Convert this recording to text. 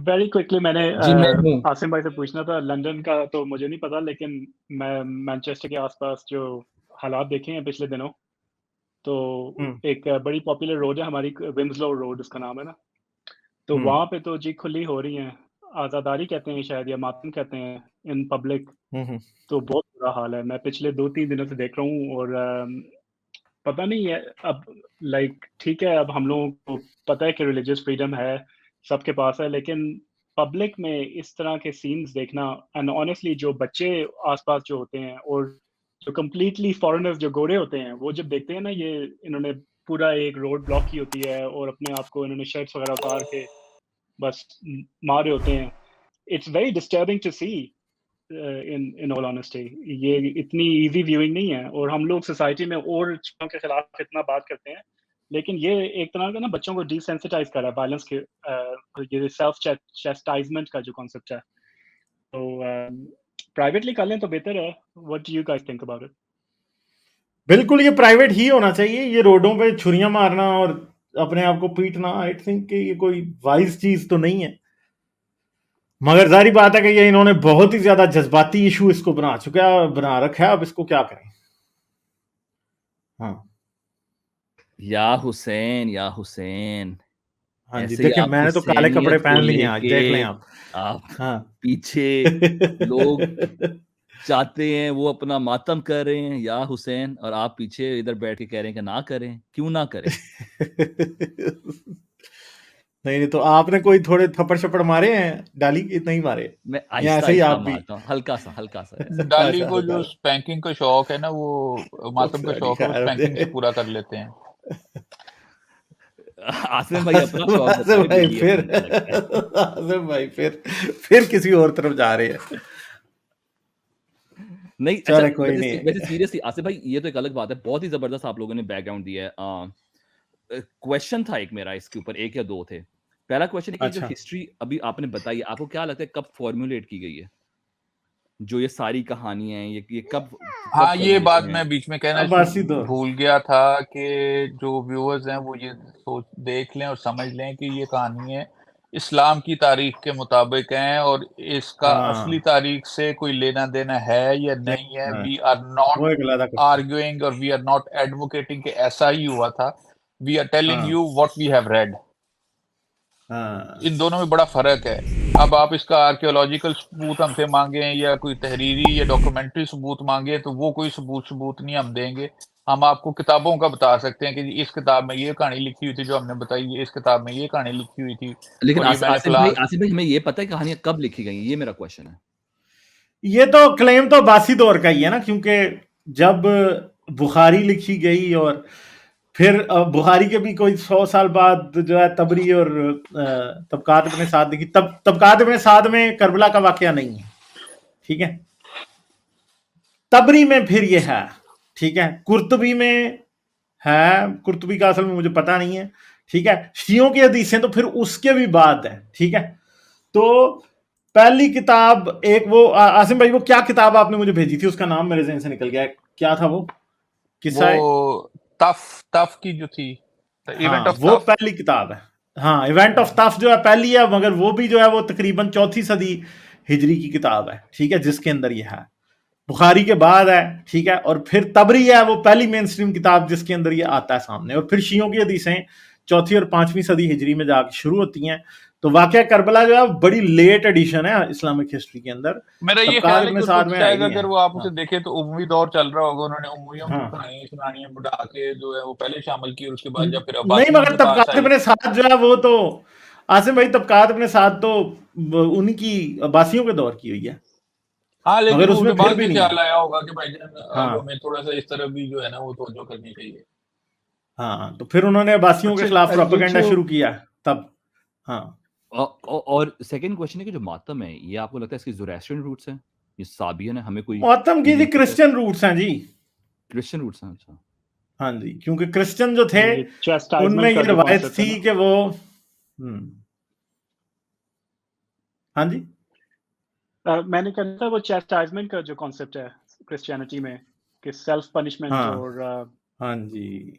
Very quickly मैंने जी मैं हूँ। आसिम भाई से पूछना था, लंदन का तो मुझे नहीं पता, लेकिन मैं मैनचेस्टर के आसपास जो हालात देखे हैं पिछले दिनों, तो एक बड़ी पॉपुलर रोड है हमारी, विम्सलो रोड उसका नाम है ना, तो वहाँ पे तो जी खुली हो रही हैं, आज़ादारी कहते हैं शायद, या मातम कहते हैं इन पब्लिक। तो बहुत बुरा हाल है, मैं पिछले 2-3 दिनों से देख रहा हूँ। और पता नहीं है अब, लाइक ठीक है, अब हम लोगों को पता है कि रिलीजियस फ्रीडम है, सबके पास है, लेकिन पब्लिक में इस तरह के सीन्स देखना, एंड ऑनेस्टली जो बच्चे आसपास जो होते हैं, और जो कम्प्लीटली फॉरेनर्स जो गोरे होते हैं, वो जब देखते हैं ना ये इन्होंने पूरा एक रोड ब्लॉक की होती है और अपने आप को इन्होंने शर्ट्स वगैरह उतार के बस मार रहे होते हैं, it's very disturbing to see in all honesty. ये इतनी इजी व्यूइंग नहीं है, और हम लोग सोसाइटी में और चीज़ों के खिलाफ इतना बात करते हैं, लेकिन ये एक तरह का ना बच्चों को डिसेंसिटाइज कर रहा है वायलेंस के, ये सेल्फ चैस्टाइजमेंट का जो कॉन्सेप्ट है। तो प्राइवेटली कर लें तो बेहतर है। What do you guys think about it? बिल्कुल, ये प्राइवेट ही होना चाहिए। ये रोडों पे छुरियां मारना और अपने आप को पीटना, आई थिंक कि ये कोई वाइज चीज तो नहीं है। मगर जारी बात है कि ये इन्होंने बहुत ही ज्यादा जज्बाती इशू इसको बना रखा है। अब इसको क्या करें? हाँ या हुसैन हाँ जी, ऐसे ही देखिए आप मैंने तो काले कपड़े हुसैनियत को पहन लिए आज, देख लें लेके आप। आप हाँ पीछे लोग चाहते हैं वो अपना मातम कर रहे हैं या हुसैन, और आप पीछे इधर बैठ के कह रहे हैं कि ना करें। क्यों ना करें? नहीं तो आपने कोई थोड़े थप्पड़ शप्पड़ मारे हैं डाली कि नहीं मारे? मैं या आहिस्ता ऐसे ही आहिस्ता आप भी? मारता हूँ, हल्का सा ऐसे। डाली अच्छा, को जो हल्का स्पैंकिंग का शौक है ना, वो मातम का शौक है, वो स्पैंकिंग से पूरा कर लेते हैं। आसिम भाई अपना शौक आसिम बताए, भाई बिल्ली फिर अपनी अलग है। आसिम भाई फिर किसी और तरफ जा रहे हैं। नहीं अच्छा, चले कोई नहीं। वैसे सीरियसली आसिफ भाई, ये तो एक अलग बात है, बहुत ही जबरदस्त आप लोगों ने बैकग्राउंड दिया है। क्वेश्चन था एक मेरा इसके ऊपर, एक या दो थे। पहला क्वेश्चन है कि जो अच्छा, हिस्ट्री अभी आपने बताई, आपको क्या लगता है कब फॉर्मुलेट की गई है? जो ये सारी कहानियां हैं, ये कब हाँ, ये formulate बात हुई मैं हैं? बीच में कहना अब्बासी दौर। भूल गया था कि जो व्यूअर्स हैं वो ये देख लें और समझ लें कि ये कहानी इस्लाम की तारीख के मुताबिक हैं, और इसका असली हाँ, तारीख से कोई लेना देना है या नहीं है। हाँ, वी आर नॉट वो एक अलग क्वेश्चन। आर्ग्यूइंग और वी आर नॉट एडवोकेटिंग कि ऐसा ही हुआ था। वी आर टेलिंग हाँ, you what we have read. हाँ, इन दोनों में बड़ा फर्क है। अब आप इसका आर्कियोलॉजिकल सबूत हमसे मांगे या कोई तहरीरी या डॉक्यूमेंट्री सबूत मांगे, तो वो कोई सबूत नहीं हम देंगे। हम आपको किताबों का बता सकते हैं कि इस किताब में ये कहानी लिखी हुई थी जो हमने बताई है, इस किताब में ये कहानी लिखी हुई थी। लेकिन और ये मैंने आसिफ भाई हमें ये पता है कहानियां कब लिखी गई, ये मेरा क्वेश्चन है। ये तो क्लेम तो अब्बासी दौर का ही है ना, क्योंकि जब बुखारी लिखी गई और फिर बुखारी के भी कोई 100 साल बाद जो है तबरी और तबकात इब्ने साद लिखी। तबकात इब्ने साद में करबला का वाकया नहीं है, ठीक है। तबरी में फिर ये है, ठीक है। कुर्तुबी में है, कुर्तुबी का असल में मुझे पता नहीं है, ठीक है। शियों की हदीसें तो फिर उसके भी बाद है, ठीक है। तो पहली किताब एक वो आसिम भाई, वो क्या किताब आपने मुझे भेजी थी, उसका नाम मेरे ज़हन से निकल गया, क्या था वो किस्सा? वो तफ की जो थी, इवेंट ऑफ वो तफ। पहली किताब है। हाँ, इवेंट ऑफ तफ जो है पहली है, मगर वो भी जो है वो तकरीबन 4वीं सदी हिजरी की किताब है, ठीक है, जिसके अंदर ये है। बुखारी के बाद है, ठीक है। और फिर तबरी है वो पहली मेन स्ट्रीम किताब जिसके अंदर ये आता है सामने। और फिर शियों की हदीसें 4वीं और 5वीं सदी हिजरी में जाके शुरू होती हैं। तो वाकया करबला जो है बड़ी लेट एडिशन है इस्लामिक हिस्ट्री के अंदर। मेरा ये ख्याल है कि उसको शायद अगर वो आप उसे हाँ, देखें तो उम्मी दौर चल रहा होगा, उन्होंने उम्मियों की हाँ। कहानियां सुनानी बढ़ा के जो है वो पहले शामिल की, और उसके बाद जब फिर नहीं, अब्बासियों मगर के पास तबकात आई। इब्ने साद जो है वो तो आसिम भाई, तबकात इब्ने साद तो उनकी अब्बासियों के दौर की हुई है। हाँ, लेकिन मगर वो उसमें उसके फिर बाद भी ये नहीं ख्याल है। आया होगा कि भाईजान अब हाँ, हमें थोड़ा सा इस तरफ भी जो है ना वो तवज्जो करनी चाहिए। हाँ। तो फिर उन्होंने अब्बासियों के खिलाफ अच्छा, ये प्रोपेगेंडा जो शुरू किया तब। हाँ, और सेकंड क्वेश्चन है कि जो मातम है, ये आपको लगता है इसकी ज़ोरास्ट्रियन रूट्स हैं, ये साबियन है? हमें कोई मातम की जी क्रिश्चियन रूट्स हैं जी। क्रिश्चियन रूट्स हैं? अच्छा, हाँ जी, क्योंकि क्रिश्चियन जो थे ये chastisement उनमें का ये जो रवायत कॉन्सेप्ट है थी ना, कि वो हाँ जी, मैंने कहा था वो chastisement का जो कॉन्सेप्ट है क्रिश्चियनिटी में, कि सेल्फ पनिशमेंट हाँ, और हाँ जी।